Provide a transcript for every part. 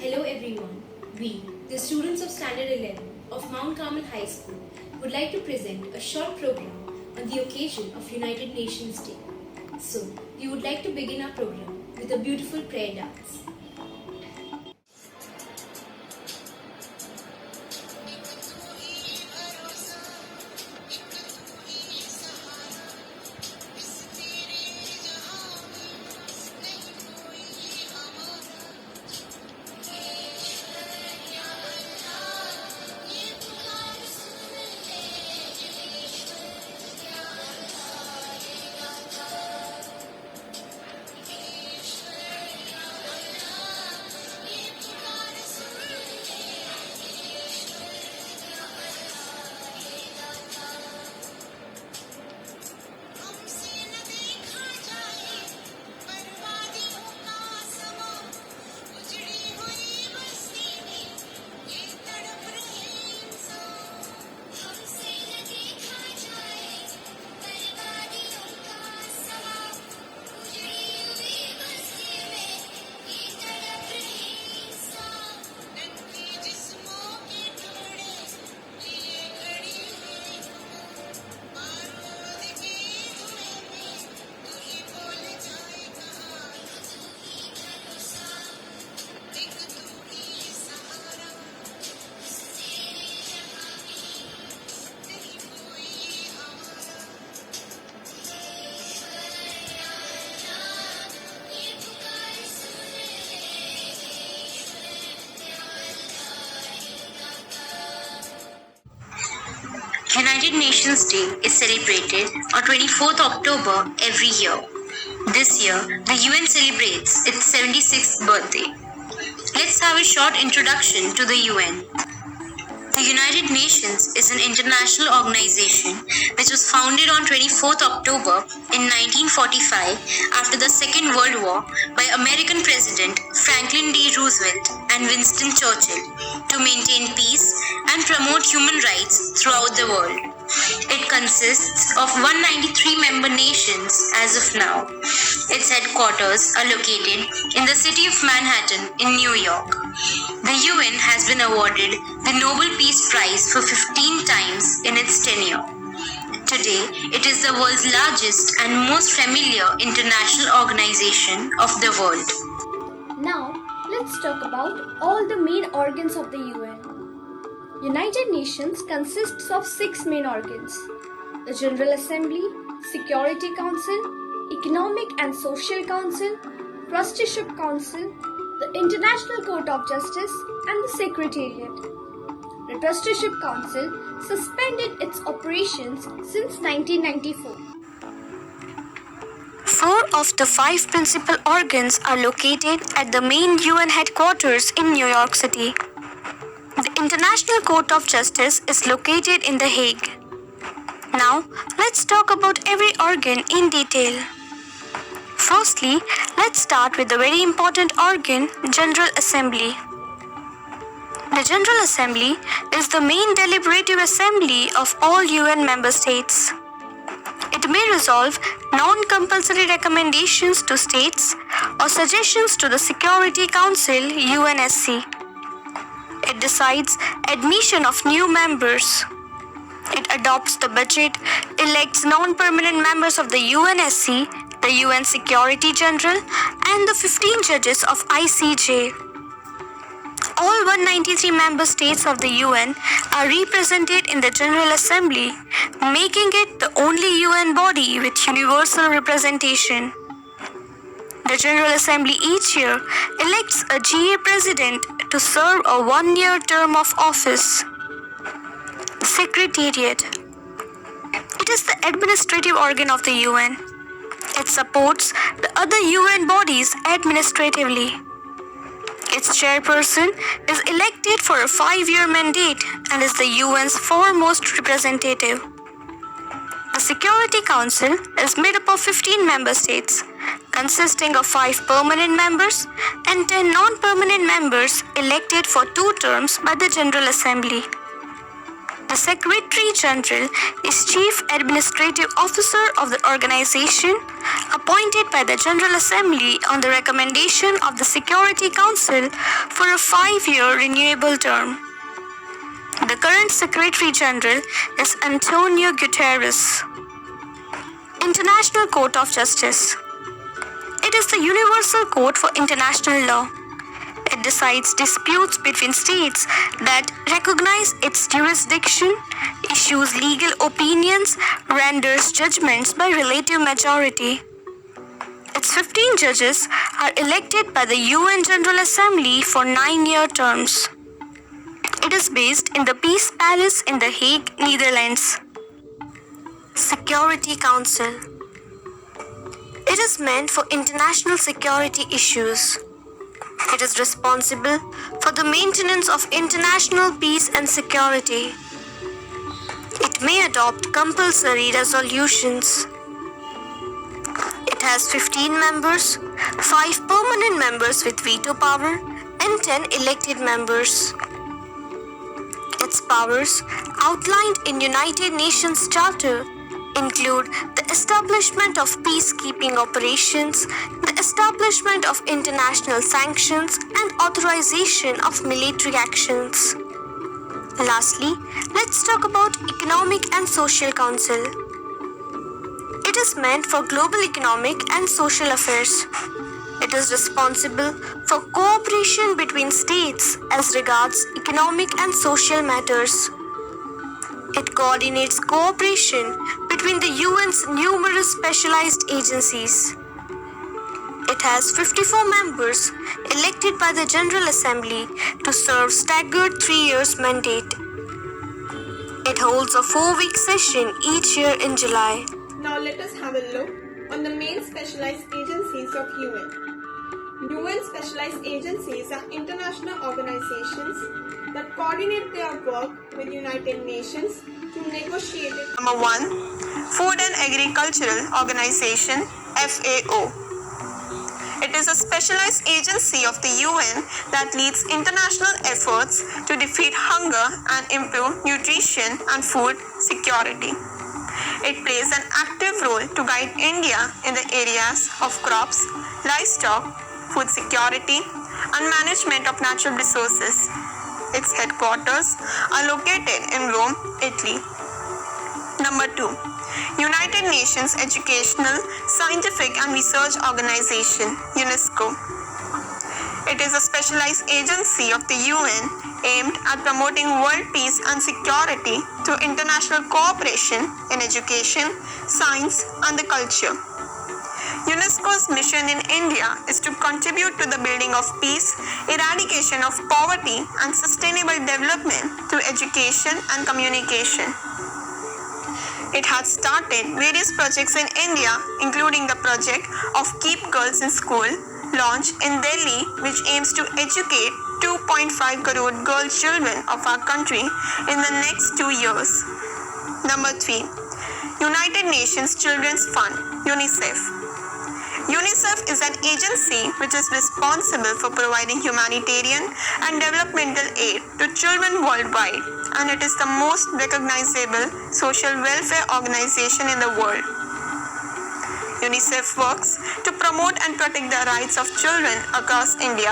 Hello everyone. We, the students of Standard 11 of Mount Carmel High School, would like to present a short program on the occasion of United Nations Day. So, we would like to begin our program with a beautiful prayer dance. United Nations Day is celebrated on 24th October every year. This year, the UN celebrates its 76th birthday. Let's have a short introduction to the UN. The United Nations is an international organization which was founded on 24th October in 1945 after the Second World War by American President Franklin D. Roosevelt and Winston Churchill to maintain peace and promote human rights throughout the world. It consists of 193 member nations as of now. Its headquarters are located in the city of Manhattan in New York. The UN has been awarded the Nobel Peace Prize for 15 times in its tenure. Today, it is the world's largest and most familiar international organization of the world. Now, let's talk about all the main organs of the UN. United Nations consists of 6 main organs: the General Assembly, Security Council, Economic and Social Council, Trusteeship Council, the International Court of Justice, and the Secretariat. The Trusteeship Council suspended its operations since 1994. 4 of the 5 principal organs are located at the main UN headquarters in New York City. The International Court of Justice is located in The Hague. Now, let's talk about every organ in detail. Firstly, let's start with the very important organ, General Assembly. The General Assembly is the main deliberative assembly of all UN member states. It may resolve non-compulsory recommendations to states or suggestions to the Security Council (UNSC). It decides admission of new members. It adopts the budget, elects non-permanent members of the UNSC, the UN Secretary General, and the 15 judges of ICJ. All 193 member states of the UN are represented in the General Assembly, making it the only UN body with universal representation. The General Assembly each year elects a GA president to serve a 1-year term of office. Secretariat. It is the administrative organ of the UN. It supports the other UN bodies administratively. Its chairperson is elected for a 5-year mandate and is the UN's foremost representative. The Security Council is made up of 15 member states, consisting of 5 permanent members and 10 non-permanent members elected for 2 terms by the General Assembly. The Secretary General is Chief Administrative Officer of the organization, appointed by the General Assembly on the recommendation of the Security Council for a 5-year renewable term. The current Secretary General is Antonio Guterres. International Court of Justice. It is the universal court for international law. It decides disputes between states that recognize its jurisdiction, issues legal opinions, renders judgments by relative majority. Its 15 judges are elected by the UN General Assembly for 9-year terms. It is based in the Peace Palace in The Hague, Netherlands. Security Council. It is meant for international security issues. It is responsible for the maintenance of international peace and security. It may adopt compulsory resolutions. It has 15 members, 5 permanent members with veto power, and 10 elected members. Its powers, outlined in United Nations Charter, include the establishment of peacekeeping operations, the establishment of international sanctions, and authorization of military actions. Lastly, let's talk about Economic and Social Council. It is meant for global economic and social affairs. It is responsible for cooperation between states as regards economic and social matters. It coordinates cooperation between the UN's numerous specialized agencies. It has 54 members elected by the General Assembly to serve staggered 3 years mandate. It holds a 4-week session each year in July. Now let us have a look on the main specialized agencies of UN. UN specialized agencies are international organizations that coordinate their work with United Nations to negotiate it. Number 1. Food and Agricultural Organization, FAO. It is a specialized agency of the UN that leads international efforts to defeat hunger and improve nutrition and food security. It plays an active role to guide India in the areas of crops, livestock, food security, and management of natural resources. Its headquarters are located in Rome, Italy. Number 2. United Nations Educational, Scientific and Research Organization, UNESCO. It is a specialized agency of the UN aimed at promoting world peace and security through international cooperation in education, science, and the culture. UNESCO's mission in India is to contribute to the building of peace, eradication of poverty, and sustainable development through education and communication. It has started various projects in India, including the project of Keep Girls in School, launched in Delhi, which aims to educate 2.5 crore girl children of our country in the next 2 years. Number 3. United Nations Children's Fund, UNICEF. UNICEF is an agency which is responsible for providing humanitarian and developmental aid to children worldwide, and it is the most recognizable social welfare organization in the world. UNICEF works to promote and protect the rights of children across India.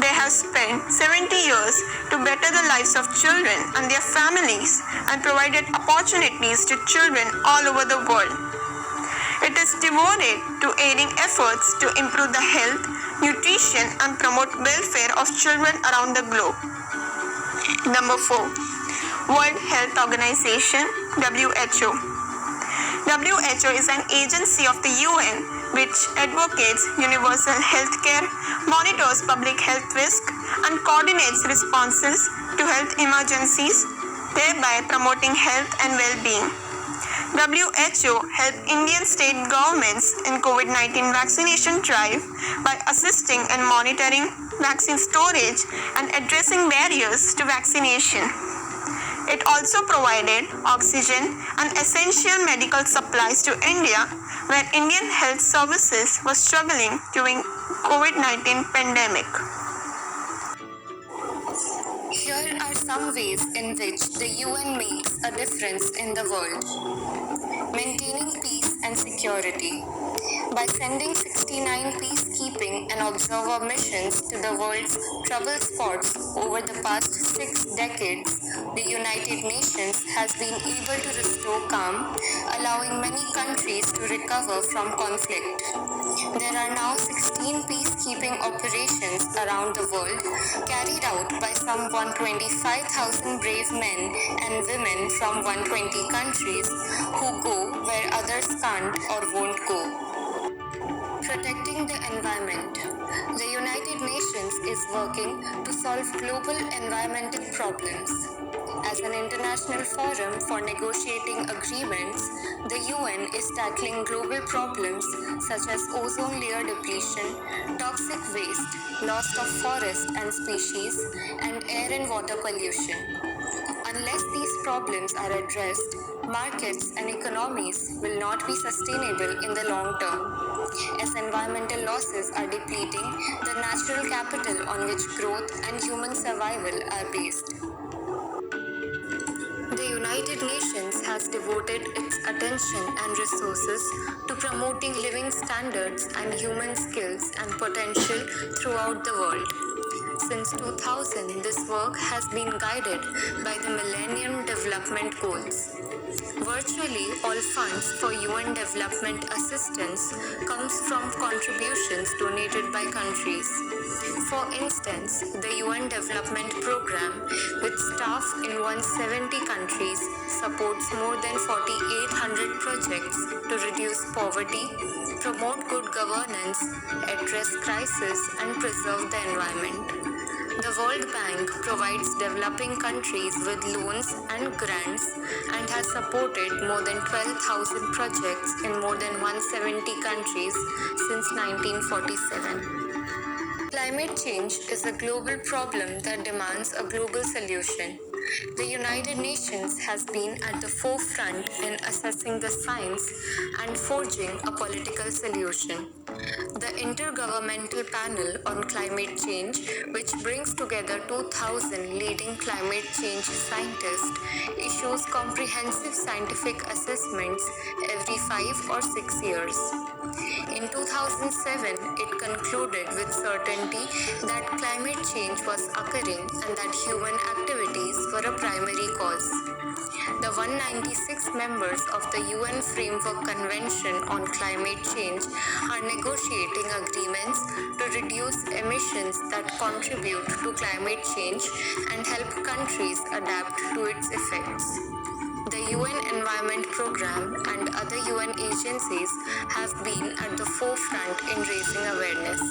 They have spent 70 years to better the lives of children and their families and provided opportunities to children all over the world. It is devoted to aiding efforts to improve the health, nutrition, and promote welfare of children around the globe. Number 4. World Health Organization, WHO. WHO is an agency of the UN which advocates universal health care, monitors public health risk, and coordinates responses to health emergencies, thereby promoting health and well-being. WHO helped Indian state governments in COVID-19 vaccination drive by assisting and monitoring vaccine storage and addressing barriers to vaccination. It also provided oxygen and essential medical supplies to India, where Indian health services were struggling during COVID-19 pandemic. Here are some some ways in which the UN makes a difference in the world. Maintaining peace and security. By sending 69 peacekeeping and observer missions to the world's trouble spots over the past 6 decades, the United Nations has been able to restore calm, allowing many countries to recover from conflict. There are now 16 peacekeeping operations around the world carried out by some 125,000 brave men and women from 120 countries who go where others can't or won't go. Protecting the environment. The United Nations is working to solve global environmental problems. As an international forum for negotiating agreements, the UN is tackling global problems such as ozone layer depletion, toxic waste, loss of forest and species, and air and water pollution. Unless these problems are addressed, markets and economies will not be sustainable in the long term. As environmental losses are depleting the natural capital on which growth and human survival are based. The United Nations has devoted its attention and resources to promoting living standards and human skills and potential throughout the world. Since 2000, this work has been guided by the Millennium Development Goals. Virtually all funds for UN development assistance comes from contributions donated by countries. For instance, the UN Development Program, with staff in 170 countries, supports more than 4,800 projects to reduce poverty, promote good governance, address crisis, and preserve the environment. The World Bank provides developing countries with loans and grants and has supported more than 12,000 projects in more than 170 countries since 1947. Climate change is a global problem that demands a global solution. The United Nations has been at the forefront in assessing the science and forging a political solution. The Intergovernmental Panel on Climate Change, which brings together 2,000 leading climate change scientists, issues comprehensive scientific assessments every 5 or 6 years. In 2007, it concluded with certainty that climate change was occurring and that human activities were a primary cause. The 196 members of the UN Framework Convention on Climate Change are negotiating agreements to reduce emissions that contribute to climate change and help countries adapt to its effects. The UN Environment Programme and other UN agencies have been at the forefront in raising awareness.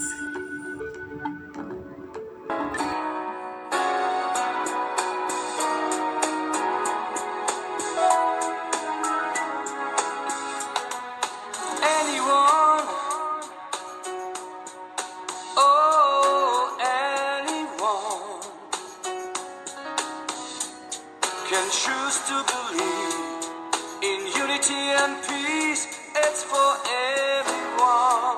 Anyone, oh, anyone can choose to believe in unity and peace. It's for everyone.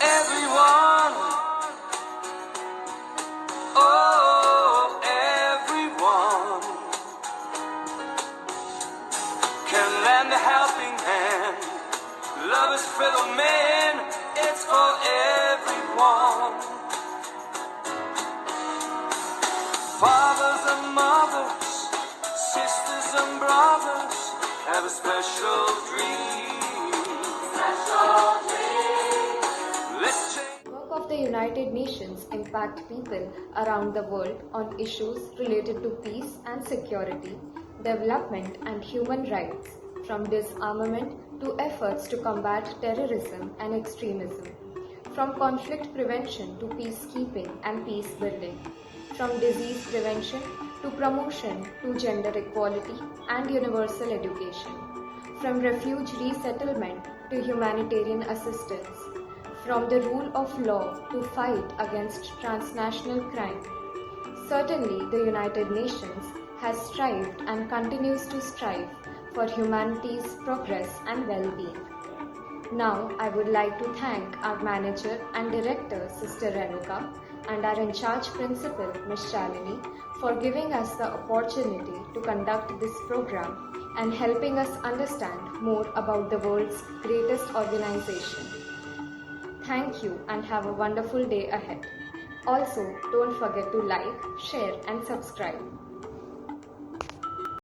Everyone, oh, everyone can lend a helping hand. Love is fellow man. It's for everyone. Fathers and mothers, sisters and brothers have a special dream. Let's change. Work of the United Nations impact people around the world on issues related to peace and security, development and human rights, from disarmament to efforts to combat terrorism and extremism, from conflict prevention to peacekeeping and peace building, from disease prevention to promotion to gender equality and universal education, from refuge resettlement to humanitarian assistance, from the rule of law to fight against transnational crime. Certainly, the United Nations has strived and continues to strive for humanity's progress and well-being. Now, I would like to thank our manager and director, Sister Renuka, and our in charge principal, Ms. Shalini, for giving us the opportunity to conduct this program and helping us understand more about the world's greatest organization. Thank you and have a wonderful day ahead. Also, don't forget to like, share and subscribe.